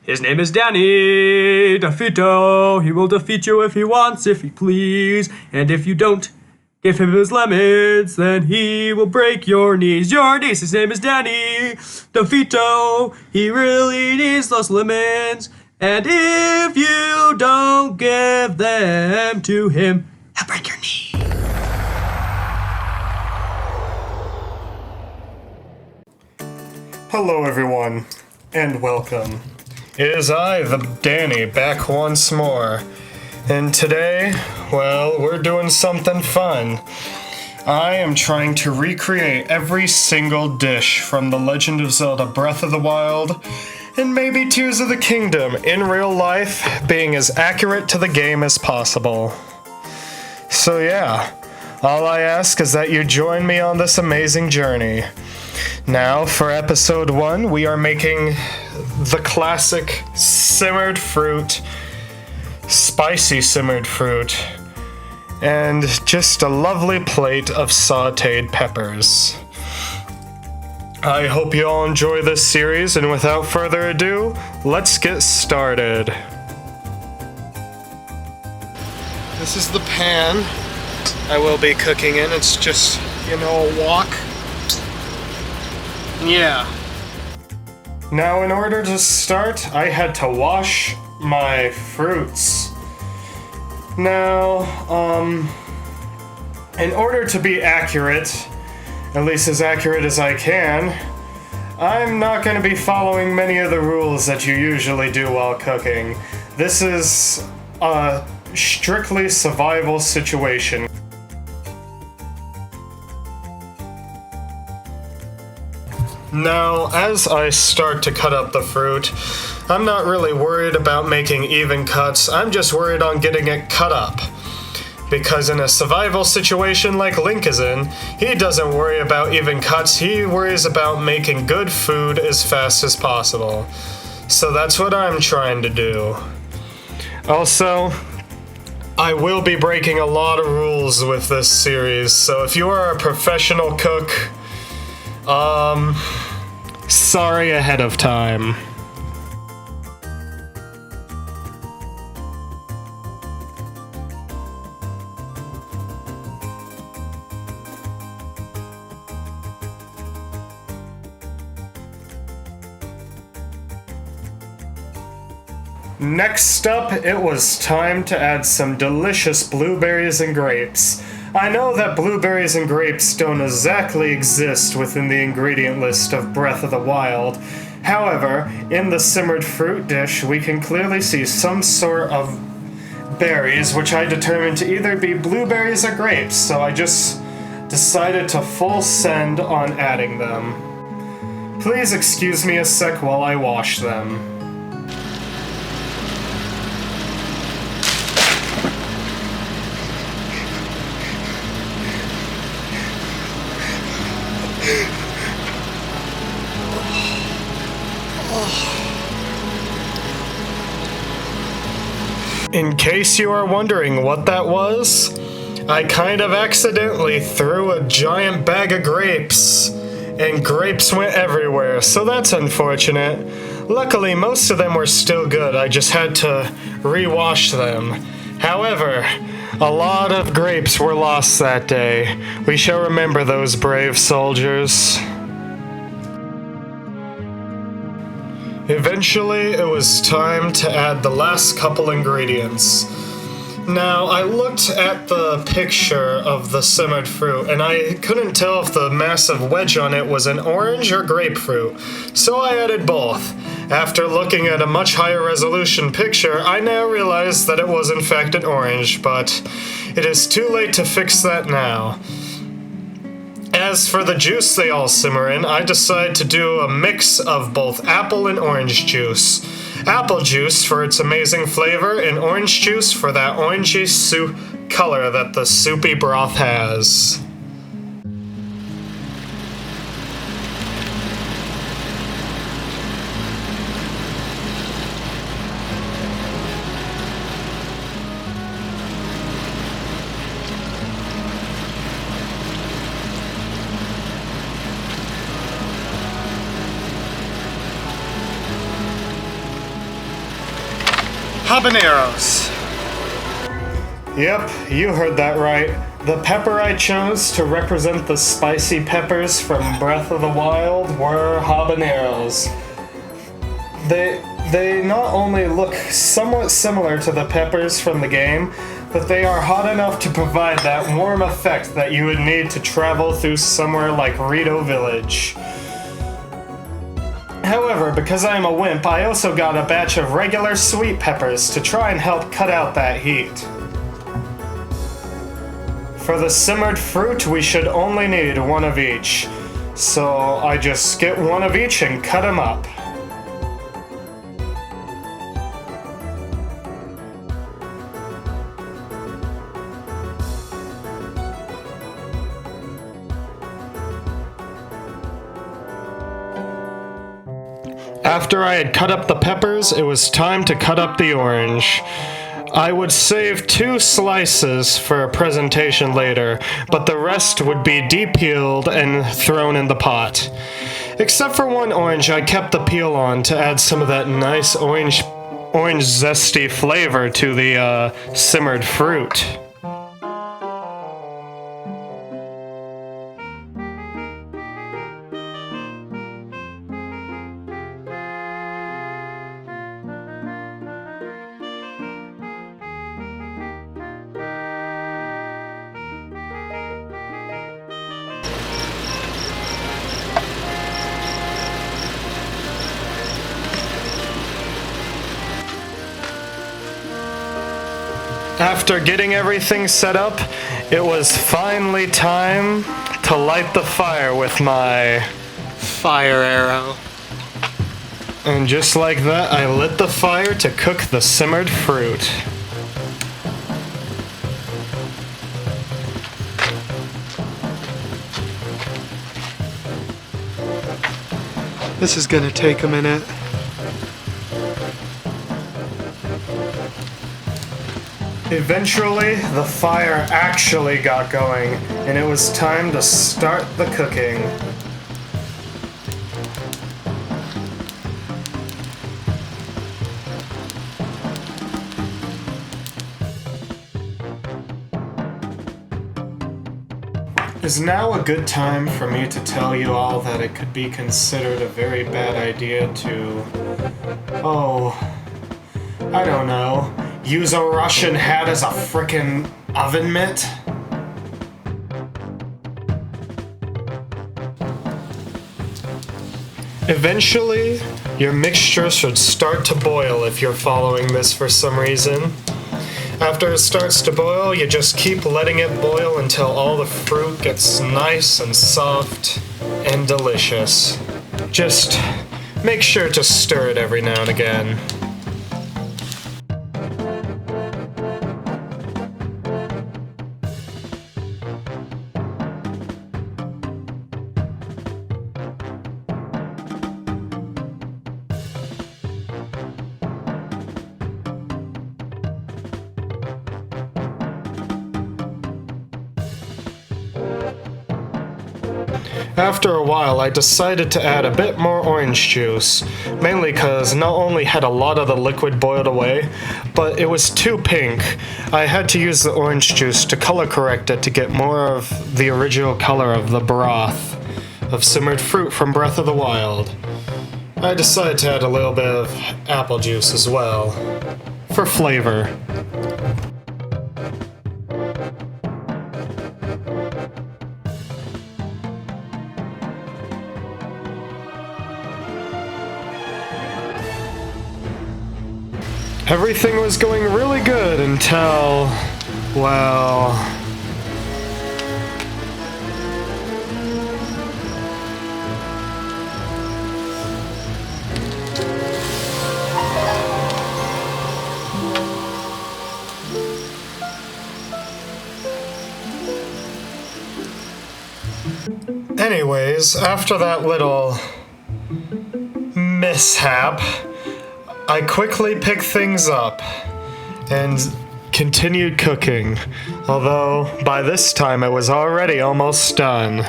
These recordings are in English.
His name is Danny DeVito. He will defeat you if he wants, if he please. And if you don't give him his lemons, then he will break your knees. Your knees. His name is Danny DeVito. He really needs those lemons. And if you don't give them to him, he'll break your knee. Hello everyone, and welcome. It is I, the Danny, back once more. And today, well, we're doing something fun. I am trying to recreate every single dish from The Legend of Zelda Breath of the Wild and maybe Tears of the Kingdom in real life, being as accurate to the game as possible. So yeah, all I ask is that you join me on this amazing journey. Now, for episode 1, we are making the classic simmered fruit, spicy simmered fruit, and just a lovely plate of sauteed peppers. I hope you all enjoy this series, and without further ado, let's get started. This is the pan I will be cooking in. It's just, a wok. Yeah. Now, in order to start, I had to wash my fruits. Now, in order to be accurate, at least as accurate as I can, I'm not going to be following many of the rules that you usually do while cooking. This is a strictly survival situation. Now, as I start to cut up the fruit, I'm not really worried about making even cuts. I'm just worried on getting it cut up. Because in a survival situation like Link is in, he doesn't worry about even cuts. He worries about making good food as fast as possible. So that's what I'm trying to do. Also, I will be breaking a lot of rules with this series, so if you are a professional cook, sorry ahead of time. Next up, it was time to add some delicious blueberries and grapes. I know that blueberries and grapes don't exactly exist within the ingredient list of Breath of the Wild. However, in the simmered fruit dish, we can clearly see some sort of berries, which I determined to either be blueberries or grapes, so I just decided to full send on adding them. Please excuse me a sec while I wash them. In case you are wondering what that was, I kind of accidentally threw a giant bag of grapes, and grapes went everywhere, so that's unfortunate. Luckily, most of them were still good, I just had to rewash them. However, a lot of grapes were lost that day. We shall remember those brave soldiers. Eventually, it was time to add the last couple ingredients. Now, I looked at the picture of the simmered fruit, and I couldn't tell if the massive wedge on it was an orange or grapefruit, so I added both. After looking at a much higher resolution picture, I now realized that it was in fact an orange, but it is too late to fix that now. As for the juice they all simmer in, I decided to do a mix of both apple and orange juice. Apple juice for its amazing flavor, and orange juice for that orangey soup color that the soupy broth has. habaneros. Yep, you heard that right. The pepper I chose to represent the spicy peppers from Breath of the Wild were habaneros. They not only look somewhat similar to the peppers from the game, but they are hot enough to provide that warm effect that you would need to travel through somewhere like Rito Village. However, because I am a wimp, I also got a batch of regular sweet peppers to try and help cut out that heat. For the simmered fruit, we should only need one of each. So I just get one of each and cut them up. After I had cut up the peppers, it was time to cut up the orange. I would save 2 slices for a presentation later, but the rest would be de-peeled and thrown in the pot. Except for one orange, I kept the peel on to add some of that nice orange zesty flavor to the simmered fruit. After getting everything set up, it was finally time to light the fire with my fire arrow. And just like that, I lit the fire to cook the simmered fruit. This is gonna take a minute. Eventually, the fire actually got going, and it was time to start the cooking. Is now a good time for me to tell you all that it could be considered a very bad idea to, I don't know, use a Russian hat as a frickin' oven mitt? Eventually, your mixture should start to boil if you're following this for some reason. After it starts to boil, you just keep letting it boil until all the fruit gets nice and soft and delicious. Just make sure to stir it every now and again. After a while, I decided to add a bit more orange juice, mainly because not only had a lot of the liquid boiled away, but it was too pink. I had to use the orange juice to color correct it to get more of the original color of the broth of simmered fruit from Breath of the Wild. I decided to add a little bit of apple juice as well, for flavor. Everything was going really good until, well... Anyways, after that little mishap, I quickly picked things up and continued cooking, although by this time it was already almost done.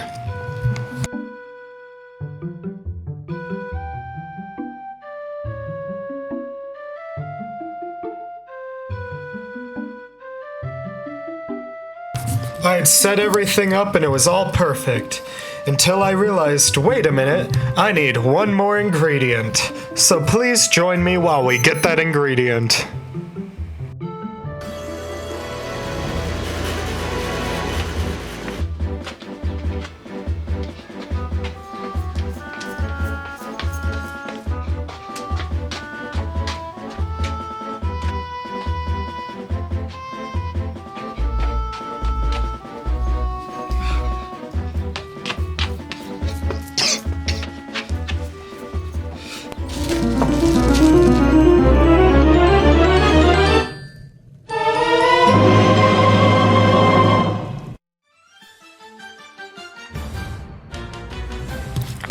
I had set everything up and it was all perfect. Until I realized, wait a minute, I need one more ingredient. So please join me while we get that ingredient.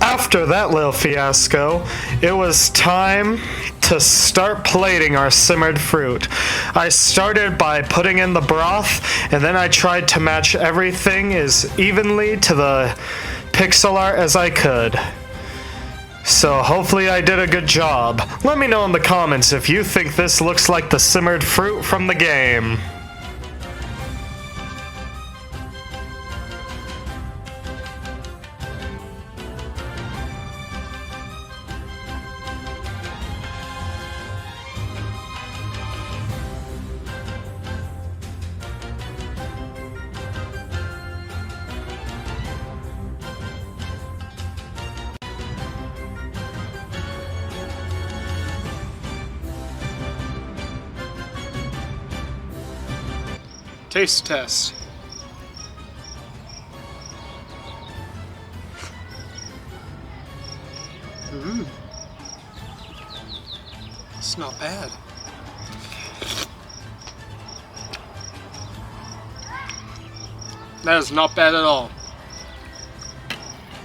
After that little fiasco, it was time to start plating our simmered fruit. I started by putting in the broth, and then I tried to match everything as evenly to the pixel art as I could. So hopefully I did a good job. Let me know in the comments if you think this looks like the simmered fruit from the game. Taste test. It's not bad. That is not bad at all.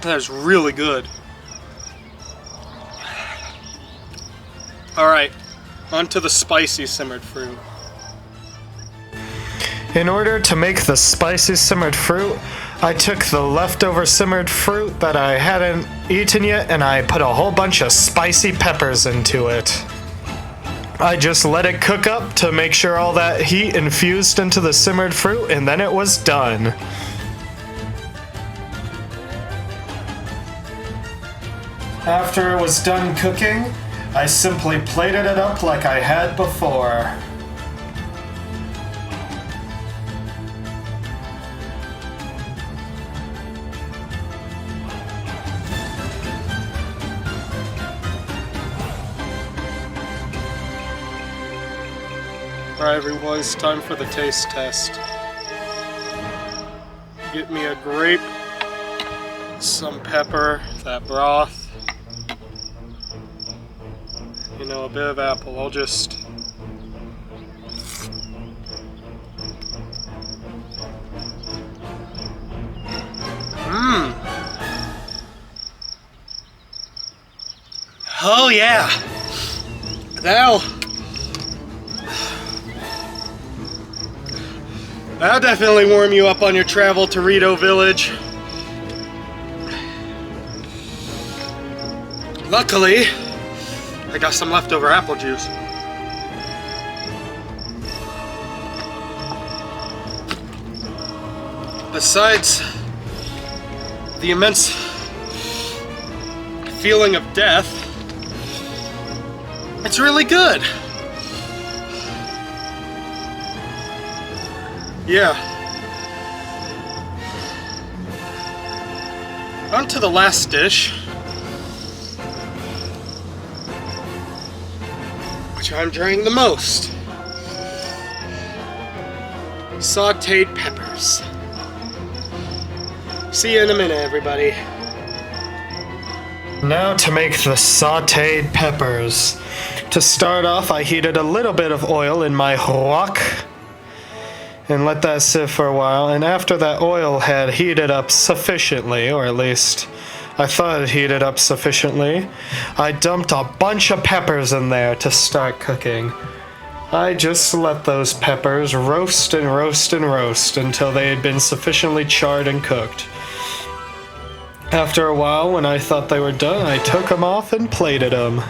That is really good. Alright, on to the spicy simmered fruit. In order to make the spicy simmered fruit, I took the leftover simmered fruit that I hadn't eaten yet and I put a whole bunch of spicy peppers into it. I just let it cook up to make sure all that heat infused into the simmered fruit, and then it was done. After it was done cooking, I simply plated it up like I had before. Alright everyone, it's time for the taste test. Get me a grape, some pepper, that broth, you know, a bit of apple. I'll just... Oh yeah! That'll definitely warm you up on your travel to Rito Village. Luckily, I got some leftover apple juice. Besides the immense feeling of death, it's really good. Yeah. On to the last dish, which I'm enjoying the most. Sauteed peppers. See you in a minute, everybody. Now to make the sauteed peppers. To start off, I heated a little bit of oil in my wok and let that sit for a while, and after that oil had heated up sufficiently, or at least I thought it heated up sufficiently, I dumped a bunch of peppers in there to start cooking. I just let those peppers roast and roast and roast until they had been sufficiently charred and cooked. After a while, when I thought they were done, I took them off and plated them.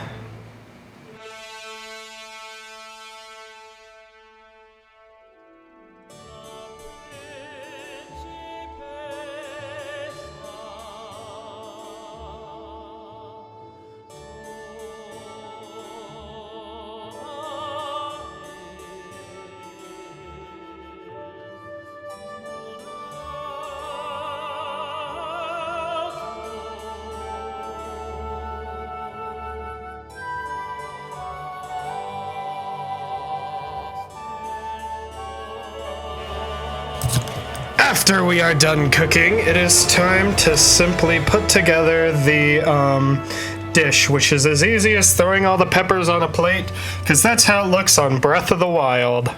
After we are done cooking, it is time to simply put together the dish, which is as easy as throwing all the peppers on a plate, because that's how it looks on Breath of the Wild.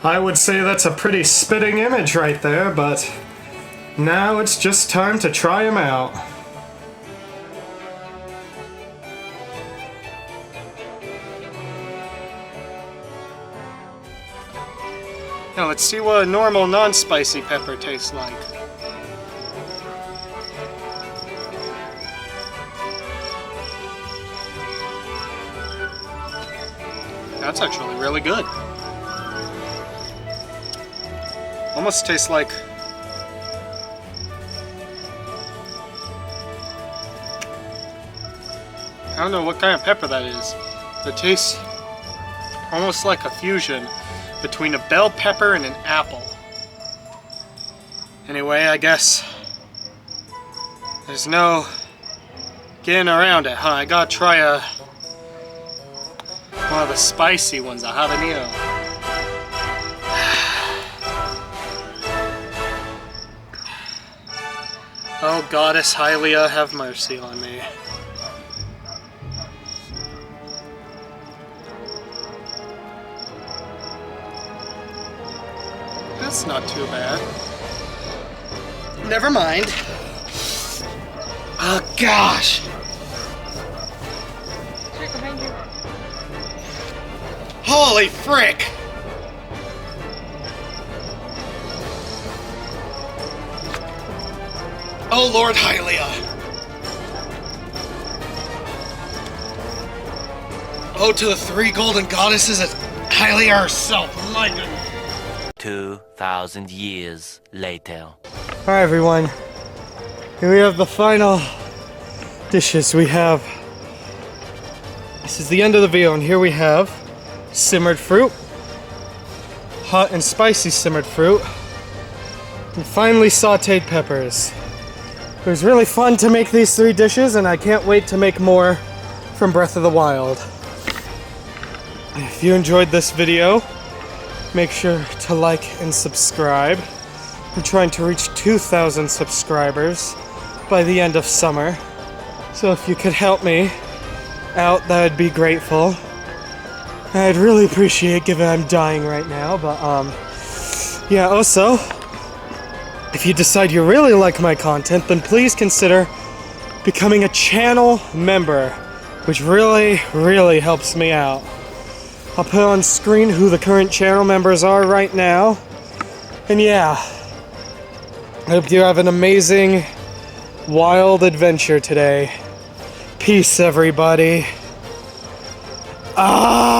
I would say that's a pretty spitting image right there, but now it's just time to try them out. Now let's see what a normal non-spicy pepper tastes like. That's actually really good. Almost tastes like I don't know what kind of pepper that is. It tastes almost like a fusion between a bell pepper and an apple. Anyway, I guess there's no getting around it, huh? I gotta try one of the spicy ones, a habanero. Oh, Goddess Hylia, have mercy on me. That's not too bad. Never mind. Oh, gosh! Right behind you. Holy frick! Oh, Lord Hylia. Oh, to the three golden goddesses at Hylia herself. My goodness. 2,000 years later. Alright everyone, here we have the final dishes. This is the end of the video, and here we have simmered fruit, hot and spicy simmered fruit, and finally sauteed peppers. It was really fun to make these three dishes, and I can't wait to make more from Breath of the Wild. If you enjoyed this video, make sure to like and subscribe. I'm trying to reach 2,000 subscribers by the end of summer. So if you could help me out, that would be grateful. I'd really appreciate, given I'm dying right now, but yeah, also, if you decide you really like my content, then please consider becoming a channel member, which really, really helps me out. I'll put on screen who the current channel members are right now. And yeah, I hope you have an amazing, wild adventure today. Peace, everybody. Ah!